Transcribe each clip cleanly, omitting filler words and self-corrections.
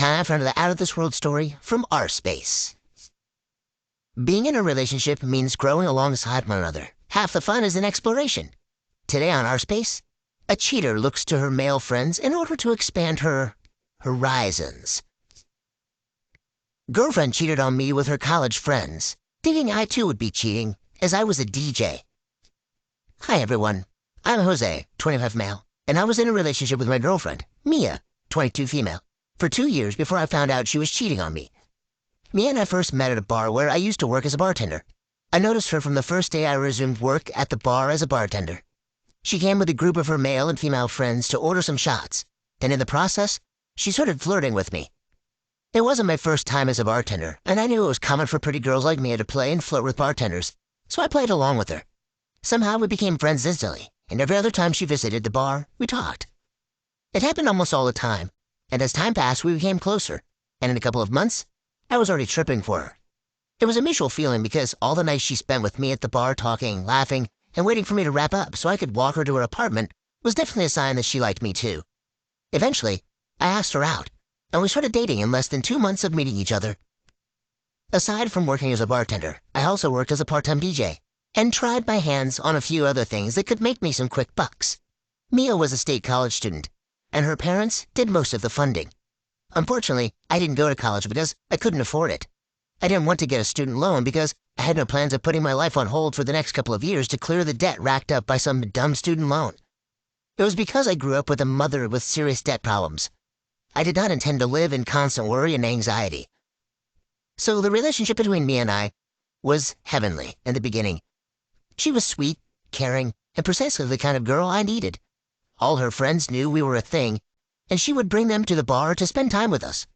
time for another out-of-this-world story from our space. Being in a relationship means growing alongside one another. Half the fun is in exploration. Today on our space, a cheater looks to her male friends in order to expand her horizons. Girlfriend cheated on me with her college friends, thinking I too would be cheating, as I was a DJ. Hi everyone, I'm Jose, 25 male, and I was in a relationship with my girlfriend, Mia, 22 female, for 2 years before I found out she was cheating on me. Mia and I first met at a bar where I used to work as a bartender. I noticed her from the first day I resumed work at the bar as a bartender. She came with a group of her male and female friends to order some shots. Then in the process, she started flirting with me. It wasn't my first time as a bartender, and I knew it was common for pretty girls like Mia to play and flirt with bartenders, so I played along with her. Somehow we became friends instantly, and every other time she visited the bar, we talked. It happened almost all the time, and as time passed we became closer, and in a couple of months, I was already tripping for her. It was a mutual feeling because all the nights she spent with me at the bar talking, laughing, and waiting for me to wrap up so I could walk her to her apartment was definitely a sign that she liked me too. Eventually, I asked her out, and we started dating in less than 2 months of meeting each other. Aside from working as a bartender, I also worked as a part-time DJ, and tried my hands on a few other things that could make me some quick bucks. Mia was a state college student, and her parents did most of the funding. Unfortunately, I didn't go to college because I couldn't afford it. I didn't want to get a student loan because I had no plans of putting my life on hold for the next couple of years to clear the debt racked up by some dumb student loan. It was because I grew up with a mother with serious debt problems. I did not intend to live in constant worry and anxiety. So the relationship between Mia and I was heavenly in the beginning. She was sweet, caring, and precisely the kind of girl I needed. All her friends knew we were a thing, and she would bring them to the bar to spend time with us.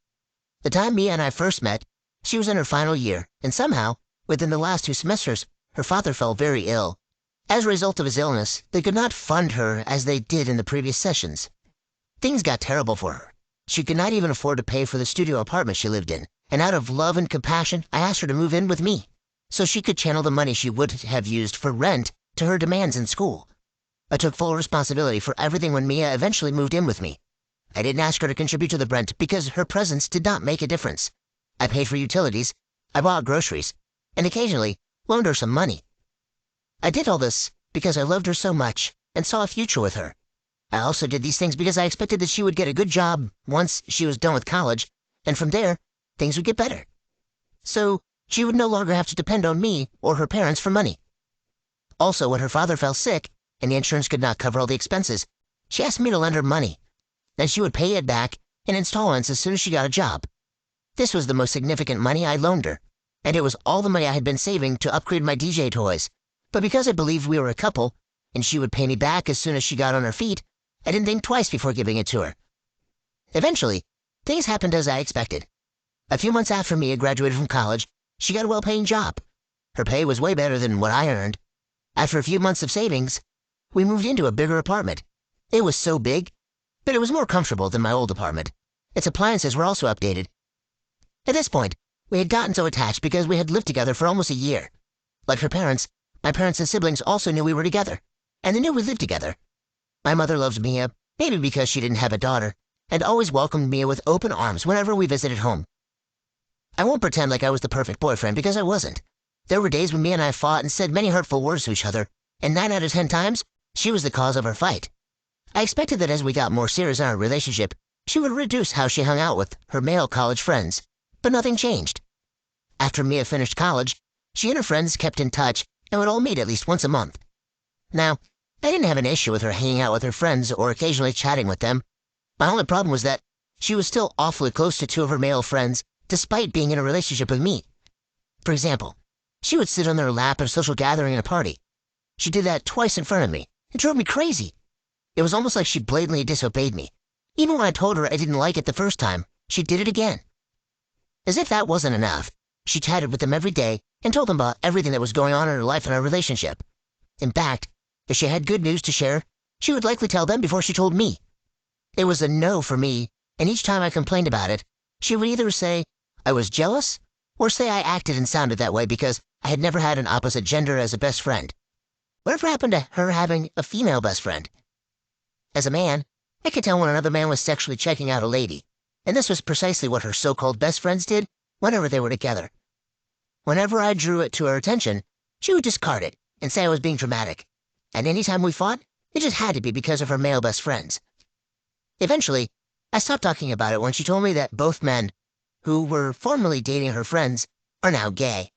The time Mia and I first met, she was in her final year, and somehow, within the last 2 semesters, her father fell very ill. As a result of his illness, they could not fund her as they did in the previous sessions. Things got terrible for her. She could not even afford to pay for the studio apartment she lived in, and out of love and compassion, I asked her to move in with me, so she could channel the money she would have used for rent to her demands in school. I took full responsibility for everything when Mia eventually moved in with me. I didn't ask her to contribute to the rent because her presence did not make a difference. I paid for utilities, I bought groceries, and occasionally loaned her some money. I did all this because I loved her so much and saw a future with her. I also did these things because I expected that she would get a good job once she was done with college, and from there, things would get better. So she would no longer have to depend on me or her parents for money. Also, when her father fell sick and the insurance could not cover all the expenses, she asked me to lend her money. Then she would pay it back in installments as soon as she got a job. This was the most significant money I loaned her, and it was all the money I had been saving to upgrade my DJ toys. But because I believed we were a couple, and she would pay me back as soon as she got on her feet, I didn't think twice before giving it to her. Eventually, things happened as I expected. A few months after Mia graduated from college, she got a well-paying job. Her pay was way better than what I earned. After a few months of savings, we moved into a bigger apartment. It was so big, but it was more comfortable than my old apartment. Its appliances were also updated. At this point, we had gotten so attached because we had lived together for almost a year. Like her parents, my parents and siblings also knew we were together, and they knew we lived together. My mother loved Mia, maybe because she didn't have a daughter, and always welcomed Mia with open arms whenever we visited home. I won't pretend like I was the perfect boyfriend because I wasn't. There were days when Mia and I fought and said many hurtful words to each other, and 9 out of 10 times, she was the cause of our fight. I expected that as we got more serious in our relationship, she would reduce how she hung out with her male college friends, but nothing changed. After Mia finished college, she and her friends kept in touch and would all meet at least once a month. Now, I didn't have an issue with her hanging out with her friends or occasionally chatting with them. My only problem was that she was still awfully close to 2 of her male friends, despite being in a relationship with me. For example, she would sit on their lap at a social gathering at a party. She did that twice in front of me. It drove me crazy. It was almost like she blatantly disobeyed me. Even when I told her I didn't like it the first time, she did it again. As if that wasn't enough, she chatted with them every day and told them about everything that was going on in her life and our relationship. In fact, if she had good news to share, she would likely tell them before she told me. It was a no for me, and each time I complained about it, she would either say I was jealous or say I acted and sounded that way because I had never had an opposite gender as a best friend. Whatever happened to her having a female best friend? As a man, I could tell when another man was sexually checking out a lady, and this was precisely what her so-called best friends did whenever they were together. Whenever I drew it to her attention, she would discard it and say I was being dramatic. And any time we fought, it just had to be because of her male best friends. Eventually, I stopped talking about it when she told me that both men, who were formerly dating her friends, are now gay.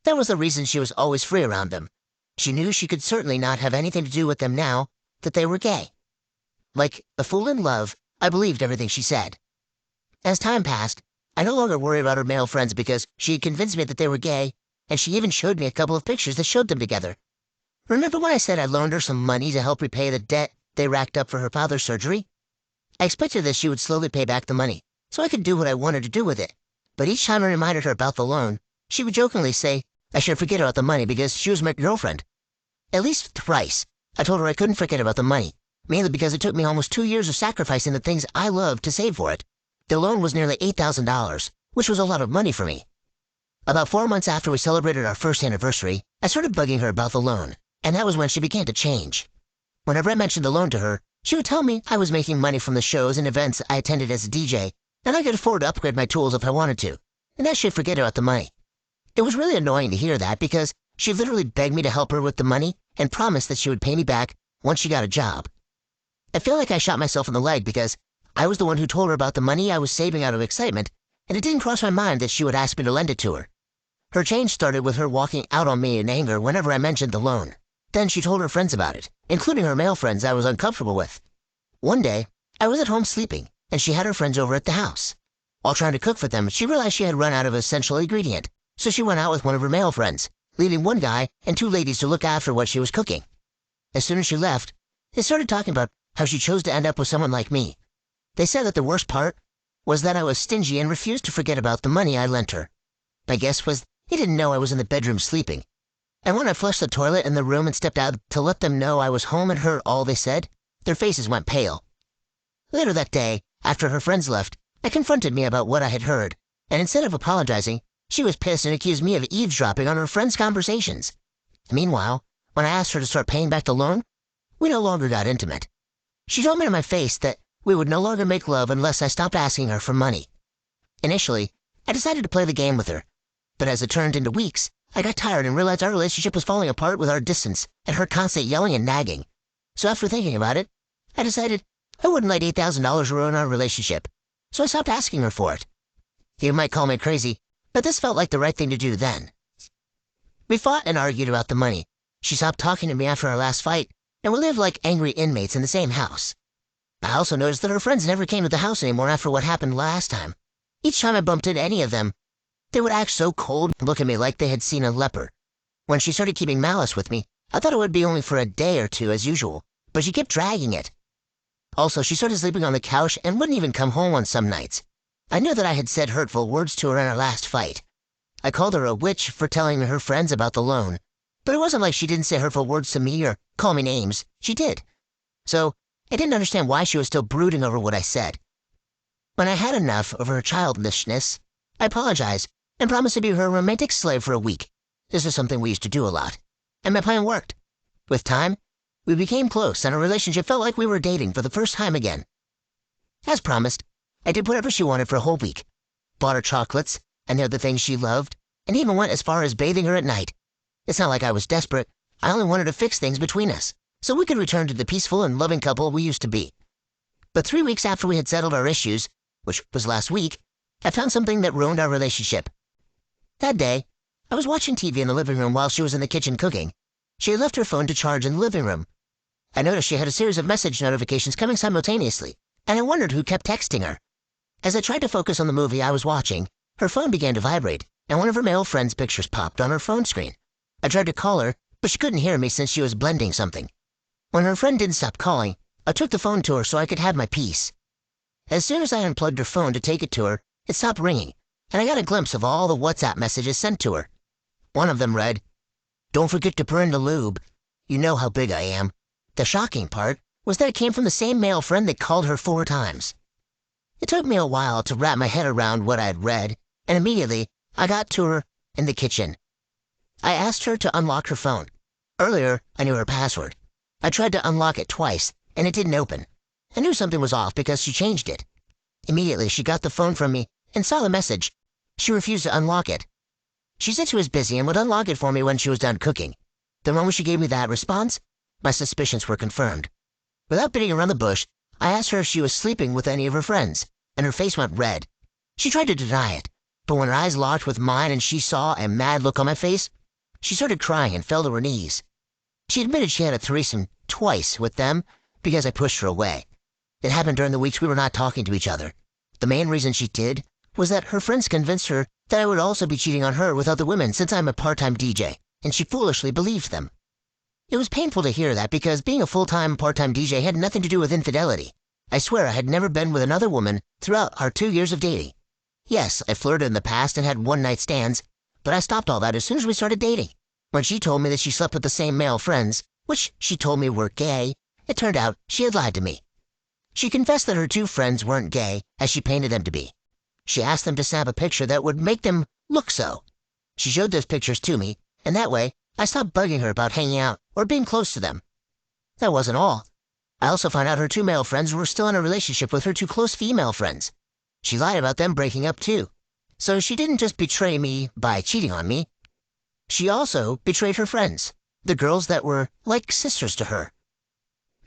That was the reason she was always free around them. She knew she could certainly not have anything to do with them now that they were gay. Like a fool in love, I believed everything she said. As time passed, I no longer worried about her male friends because she had convinced me that they were gay, and she even showed me a couple of pictures that showed them together. Remember when I said I loaned her some money to help repay the debt they racked up for her father's surgery? I expected that she would slowly pay back the money, so I could do what I wanted to do with it. But each time I reminded her about the loan, she would jokingly say I should forget about the money because she was my girlfriend. At least thrice, I told her I couldn't forget about the money, mainly because it took me almost 2 years of sacrificing the things I loved to save for it. The loan was nearly $8,000, which was a lot of money for me. About 4 months after we celebrated our first anniversary, I started bugging her about the loan, and that was when she began to change. Whenever I mentioned the loan to her, she would tell me I was making money from the shows and events I attended as a DJ, and I could afford to upgrade my tools if I wanted to, and I should forget about the money. It was really annoying to hear that because she literally begged me to help her with the money and promised that she would pay me back once she got a job. I feel like I shot myself in the leg because I was the one who told her about the money I was saving out of excitement, and it didn't cross my mind that she would ask me to lend it to her. Her change started with her walking out on me in anger whenever I mentioned the loan. Then she told her friends about it, including her male friends I was uncomfortable with. One day, I was at home sleeping, and she had her friends over at the house. While trying to cook for them, she realized she had run out of an essential ingredient, so she went out with one of her male friends, leaving one guy and 2 ladies to look after what she was cooking. As soon as she left, they started talking about how she chose to end up with someone like me. They said that the worst part was that I was stingy and refused to forget about the money I lent her. My guess was they didn't know I was in the bedroom sleeping. And when I flushed the toilet in the room and stepped out to let them know I was home and heard all they said, their faces went pale. Later that day, after her friends left, I confronted me about what I had heard, and instead of apologizing, she was pissed and accused me of eavesdropping on her friends' conversations. Meanwhile, when I asked her to start paying back the loan, we no longer got intimate. She told me to my face that we would no longer make love unless I stopped asking her for money. Initially, I decided to play the game with her, but as it turned into weeks, I got tired and realized our relationship was falling apart with our distance and her constant yelling and nagging. So after thinking about it, I decided I wouldn't let $8,000 ruin our relationship, so I stopped asking her for it. You might call me crazy, but this felt like the right thing to do then. We fought and argued about the money. She stopped talking to me after our last fight, and we lived like angry inmates in the same house. I also noticed that her friends never came to the house anymore after what happened last time. Each time I bumped into any of them, they would act so cold and look at me like they had seen a leper. When she started keeping malice with me, I thought it would be only for a day or two as usual, but she kept dragging it. Also, she started sleeping on the couch and wouldn't even come home on some nights. I knew that I had said hurtful words to her in our last fight. I called her a witch for telling her friends about the loan, but it wasn't like she didn't say hurtful words to me or call me names. She did. So, I didn't understand why she was still brooding over what I said. When I had enough of her childishness, I apologized and promised to be her romantic slave for a week. This was something we used to do a lot, and my plan worked. With time, we became close and our relationship felt like we were dating for the first time again. As promised, I did whatever she wanted for a whole week. Bought her chocolates and the other things she loved, and even went as far as bathing her at night. It's not like I was desperate. I only wanted to fix things between us, so we could return to the peaceful and loving couple we used to be. But 3 weeks after we had settled our issues, which was last week, I found something that ruined our relationship. That day, I was watching TV in the living room while she was in the kitchen cooking. She had left her phone to charge in the living room. I noticed she had a series of message notifications coming simultaneously, and I wondered who kept texting her. As I tried to focus on the movie I was watching, her phone began to vibrate, and one of her male friend's pictures popped on her phone screen. I tried to call her, but she couldn't hear me since she was blending something. When her friend didn't stop calling, I took the phone to her so I could have my peace. As soon as I unplugged her phone to take it to her, it stopped ringing, and I got a glimpse of all the WhatsApp messages sent to her. One of them read, "Don't forget to burn the lube. You know how big I am." The shocking part was that it came from the same male friend that called her 4 times. It took me a while to wrap my head around what I had read, and immediately I got to her in the kitchen. I asked her to unlock her phone. Earlier, I knew her password. I tried to unlock it twice, and it didn't open. I knew something was off because she changed it. Immediately, she got the phone from me and saw the message. She refused to unlock it. She said she was busy and would unlock it for me when she was done cooking. The moment she gave me that response, my suspicions were confirmed. Without beating around the bush, I asked her if she was sleeping with any of her friends, and her face went red. She tried to deny it, but when her eyes locked with mine and she saw a mad look on my face, she started crying and fell to her knees. She admitted she had a threesome twice with them because I pushed her away. It happened during the weeks we were not talking to each other. The main reason she did was that her friends convinced her that I would also be cheating on her with other women since I'm a part-time DJ, and she foolishly believed them. It was painful to hear that because being a full-time part-time DJ had nothing to do with infidelity. I swear I had never been with another woman throughout our 2 years of dating. Yes, I flirted in the past and had one-night stands, but I stopped all that as soon as we started dating. When she told me that she slept with the same male friends, which she told me were gay, it turned out she had lied to me. She confessed that her 2 friends weren't gay, as she painted them to be. She asked them to snap a picture that would make them look so. She showed those pictures to me, and that way, I stopped bugging her about hanging out or being close to them. That wasn't all. I also found out her 2 male friends were still in a relationship with her 2 close female friends. She lied about them breaking up too. So she didn't just betray me by cheating on me. She also betrayed her friends, the girls that were like sisters to her.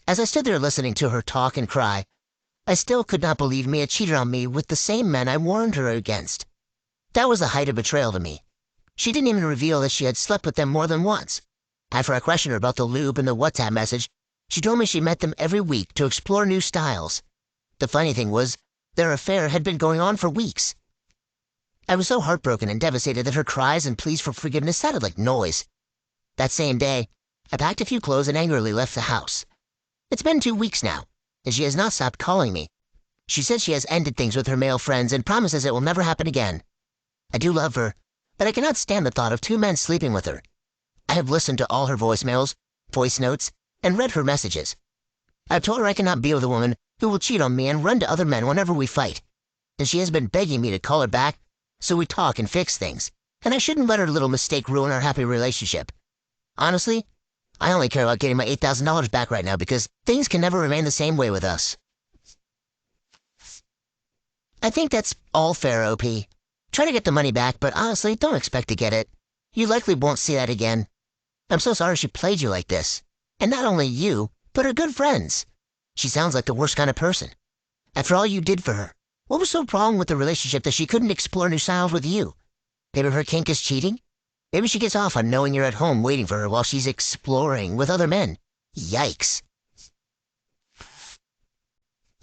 As I stood there listening to her talk and cry, I still could not believe Mia cheated on me with the same men I warned her against. That was the height of betrayal to me. She didn't even reveal that she had slept with them more than once. After I questioned her about the lube and the WhatsApp message, she told me she met them every week to explore new styles. The funny thing was, their affair had been going on for weeks. I was so heartbroken and devastated that her cries and pleas for forgiveness sounded like noise. That same day, I packed a few clothes and angrily left the house. It's been 2 weeks now, and she has not stopped calling me. She says she has ended things with her male friends and promises it will never happen again. I do love her, but I cannot stand the thought of 2 men sleeping with her. I have listened to all her voicemails, voice notes, and read her messages. I have told her I cannot be with a woman who will cheat on me and run to other men whenever we fight. And she has been begging me to call her back so we talk and fix things, and I shouldn't let her little mistake ruin our happy relationship. Honestly, I only care about getting my $8,000 back right now because things can never remain the same way with us. I think that's all fair, OP. Try to get the money back, but honestly, don't expect to get it. You likely won't see that again. I'm so sorry she played you like this. And not only you, but her good friends. She sounds like the worst kind of person. After all you did for her, what was so wrong with the relationship that she couldn't explore new styles with you? Maybe her kink is cheating? Maybe she gets off on knowing you're at home waiting for her while she's exploring with other men. Yikes.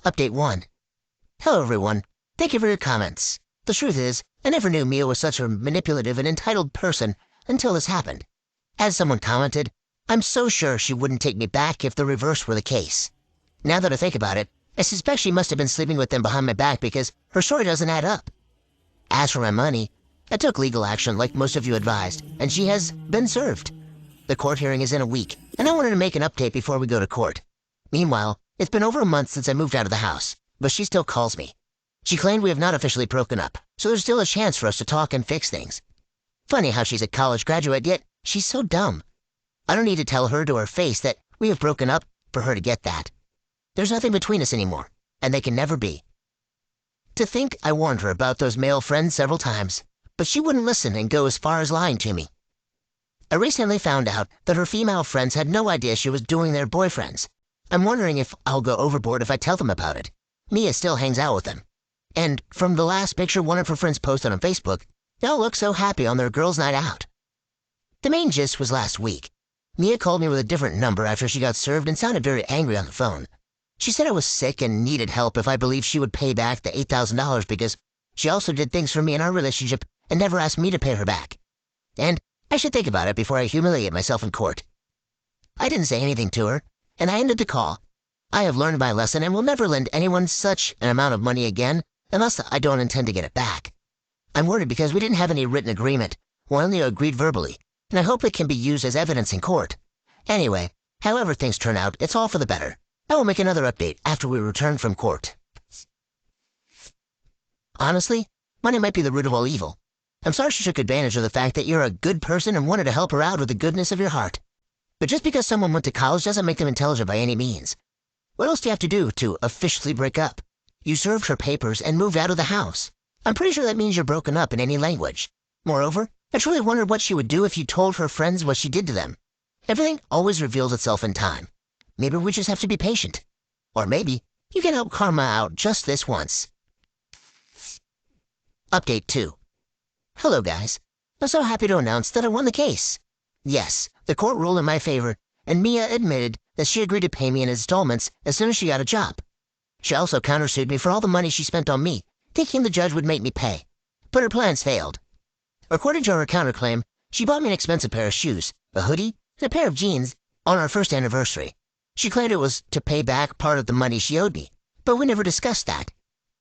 Update 1. Hello everyone. Thank you for your comments. The truth is, I never knew Mia was such a manipulative and entitled person until this happened. As someone commented, I'm so sure she wouldn't take me back if the reverse were the case. Now that I think about it, I suspect she must have been sleeping with them behind my back because her story doesn't add up. As for my money, I took legal action like most of you advised, and she has been served. The court hearing is in a week, and I wanted to make an update before we go to court. Meanwhile, it's been over a month since I moved out of the house, but she still calls me. She claimed we have not officially broken up, so there's still a chance for us to talk and fix things. Funny how she's a college graduate, yet she's so dumb. I don't need to tell her to her face that we have broken up for her to get that. There's nothing between us anymore, and they can never be. To think I warned her about those male friends several times, but she wouldn't listen and go as far as lying to me. I recently found out that her female friends had no idea she was doing their boyfriends. I'm wondering if I'll go overboard if I tell them about it. Mia still hangs out with them. And from the last picture one of her friends posted on Facebook, they all look so happy on their girls' night out. The main gist was last week. Mia called me with a different number after she got served and sounded very angry on the phone. She said I was sick and needed help if I believed she would pay back the $8,000 because she also did things for me in our relationship and never asked me to pay her back. And I should think about it before I humiliate myself in court. I didn't say anything to her, and I ended the call. I have learned my lesson and will never lend anyone such an amount of money again unless I don't intend to get it back. I'm worried because we didn't have any written agreement. We only agreed verbally, and I hope it can be used as evidence in court. Anyway, however things turn out, it's all for the better. I will make another update after we return from court. Honestly, money might be the root of all evil. I'm sorry she took advantage of the fact that you're a good person and wanted to help her out with the goodness of your heart. But just because someone went to college doesn't make them intelligent by any means. What else do you have to do to officially break up? You served her papers and moved out of the house. I'm pretty sure that means you're broken up in any language. Moreover, I truly wondered what she would do if you told her friends what she did to them. Everything always reveals itself in time. Maybe we just have to be patient. Or maybe you can help karma out just this once. Update 2. Hello guys. I'm so happy to announce that I won the case. Yes, the court ruled in my favor, and Mia admitted that she agreed to pay me in installments as soon as she got a job. She also countersued me for all the money she spent on me, thinking the judge would make me pay. But her plans failed. According to her counterclaim, she bought me an expensive pair of shoes, a hoodie, and a pair of jeans on our first anniversary. She claimed it was to pay back part of the money she owed me, but we never discussed that.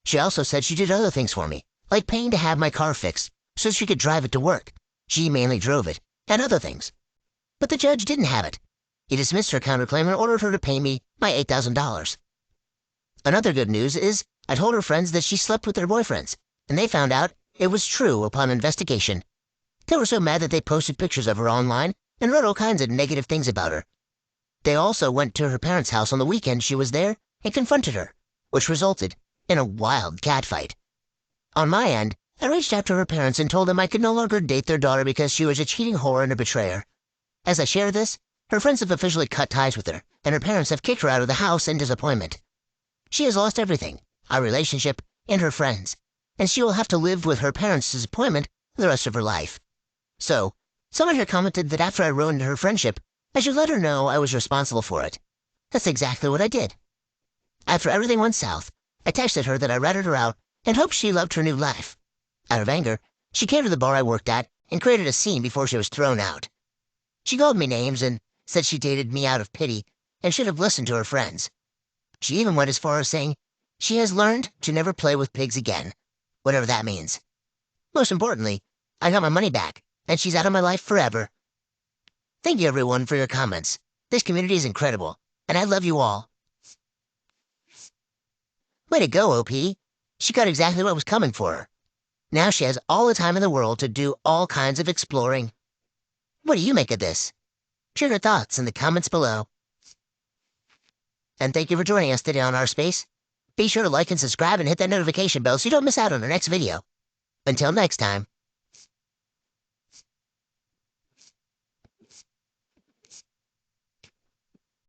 She also said she did other things for me, like paying to have my car fixed so she could drive it to work. She mainly drove it, and other things. But the judge didn't have it. He dismissed her counterclaim and ordered her to pay me my $8,000. Another good news is I told her friends that she slept with their boyfriends, and they found out it was true upon investigation. They were so mad that they posted pictures of her online and wrote all kinds of negative things about her. They also went to her parents' house on the weekend she was there and confronted her, which resulted in a wild catfight. On my end, I reached out to her parents and told them I could no longer date their daughter because she was a cheating whore and a betrayer. As I share this, her friends have officially cut ties with her, and her parents have kicked her out of the house in disappointment. She has lost everything, our relationship, and her friends, and she will have to live with her parents' disappointment the rest of her life. So, someone here commented that after I ruined her friendship, I should let her know I was responsible for it. That's exactly what I did. After everything went south, I texted her that I ratted her out and hoped she loved her new life. Out of anger, she came to the bar I worked at and created a scene before she was thrown out. She called me names and said she dated me out of pity and should have listened to her friends. She even went as far as saying she has learned to never play with pigs again, whatever that means. Most importantly, I got my money back, and she's out of my life forever. Thank you everyone for your comments. This community is incredible, and I love you all. Way to go, OP. She got exactly what was coming for her. Now she has all the time in the world to do all kinds of exploring. What do you make of this? Share your thoughts in the comments below. And thank you for joining us today on Our Space. Be sure to like and subscribe and hit that notification bell so you don't miss out on the next video. Until next time.